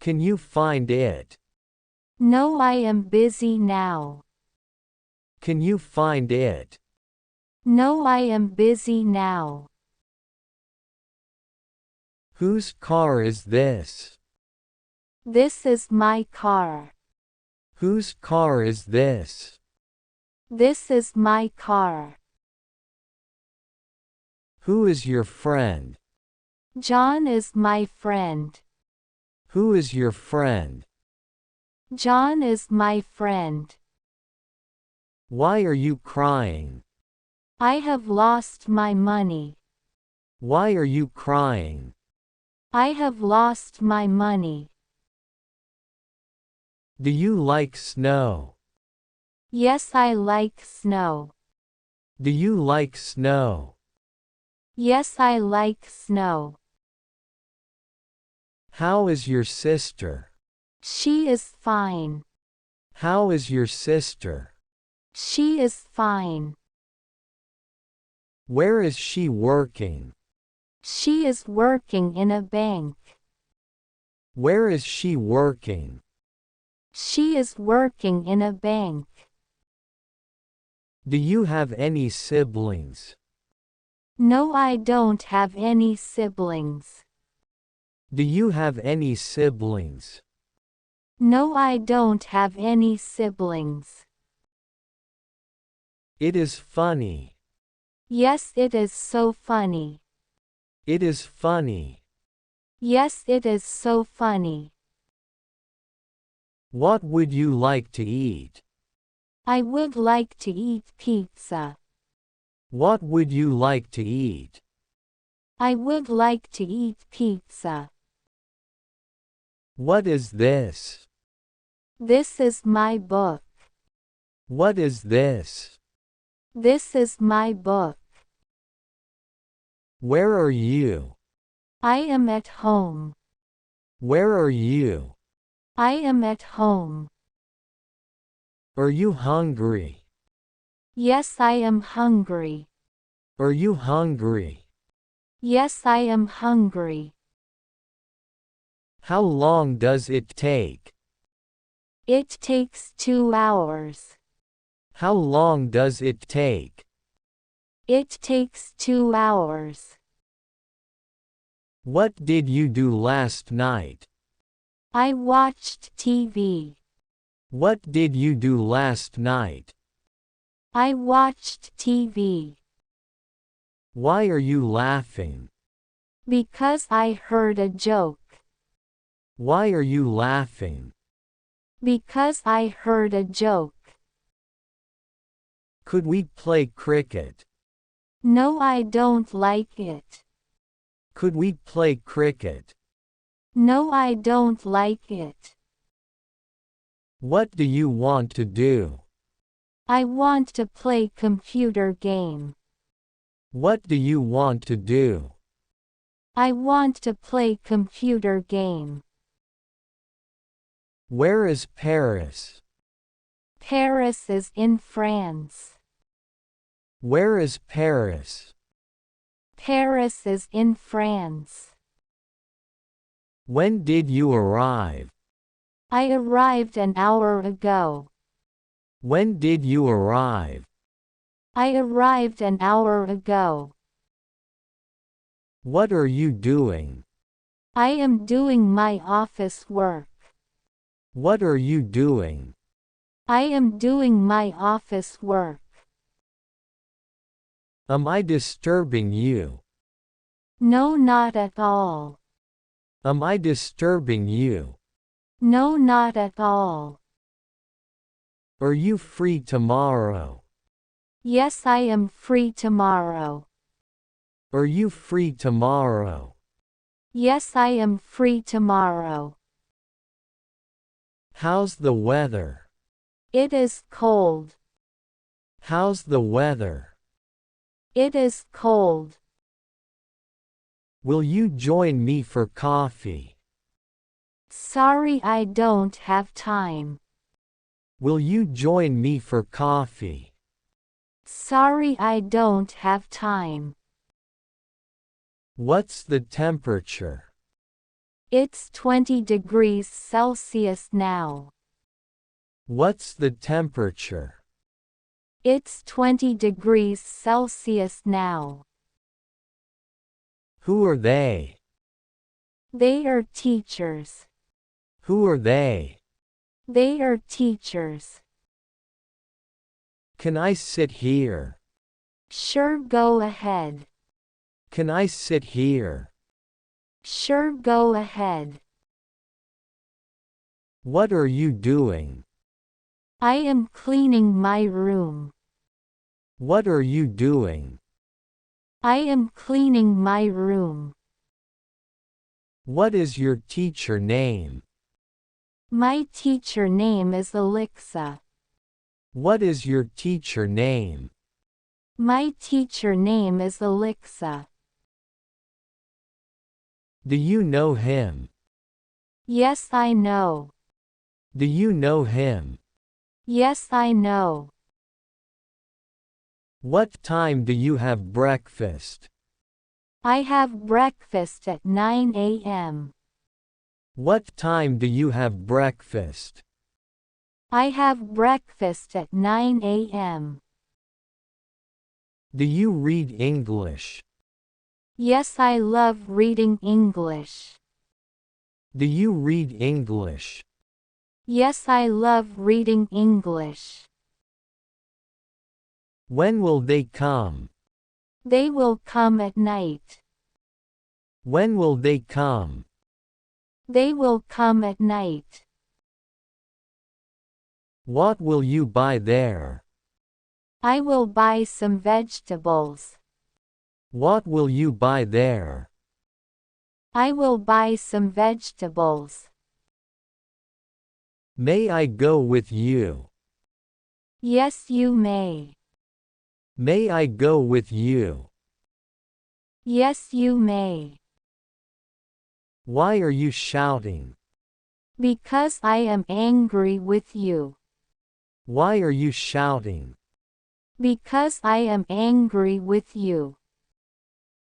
Can you find it? No, I am busy now. Can you find it? No, I am busy now. Whose car is this? This is my car. Whose car is this? This is my car. Who is your friend? John is my friend. Who is your friend? John is my friend. Why are you crying? I have lost my money. Why are you crying? I have lost my money. Do you like snow? Yes, I like snow. Do you like snow? Yes, I like snow. How is your sister? She is fine. How is your sister? She is fine. Where is she working? She is working in a bank. Where is she working? She is working in a bank. Do you have any siblings? No, I don't have any siblings. Do you have any siblings? No, I don't have any siblings. It is funny. Yes, it is so funny. It is funny. Yes, it is so funny. What would you like to eat? I would like to eat pizza. What would you like to eat? I would like to eat pizza. What is this? This is my book. What is this? This is my book. Where are you? I am at home. Where are you? I am at home. Are you hungry? Yes, I am hungry. Are you hungry? Yes, I am hungry. How long does it take? It takes 2 hours. How long does it take? It takes 2 hours. What did you do last night? I watched TV. What did you do last night? I watched TV. Why are you laughing? Because I heard a joke. Why are you laughing? Because I heard a joke. Could we play cricket? No, I don't like it. Could we play cricket? No, I don't like it. What do you want to do? I want to play computer game. What do you want to do? I want to play computer game. Where is Paris? Paris is in France. Where is Paris? Paris is in France. When did you arrive? I arrived an hour ago. When did you arrive? I arrived an hour ago. What are you doing? I am doing my office work. What are you doing? I am doing my office work. Am I disturbing you? No, not at all. Am I disturbing you? No, not at all. Are you free tomorrow? Yes, I am free tomorrow. Are you free tomorrow? Yes, I am free tomorrow. How's the weather? It is cold. How's the weather? It is cold. Will you join me for coffee? Sorry, I don't have time. Will you join me for coffee? Sorry, I don't have time. What's the temperature? It's 20 degrees Celsius now. What's the temperature? It's 20 degrees Celsius now. Who are they? They are teachers. Who are they? They are teachers. Can I sit here? Sure, go ahead. Can I sit here? Sure, go ahead. What are you doing? I am cleaning my room. What are you doing? I am cleaning my room. What is your teacher name? My teacher name is Alexa. What is your teacher name? My teacher name is Alexa. Do you know him? Yes, I know. Do you know him? Yes, I know. What time do you have breakfast? I have breakfast at 9 a.m. What time do you have breakfast? I have breakfast at 9 a.m. Do you read English? Yes, I love reading English. Do you read English? Yes, I love reading English. When will they come? They will come at night. When will they come? They will come at night. What will you buy there? I will buy some vegetables. What will you buy there? I will buy some vegetables. May I go with you? Yes, you may. May I go with you? Yes, you may. Why are you shouting? Because I am angry with you. Why are you shouting? Because I am angry with you.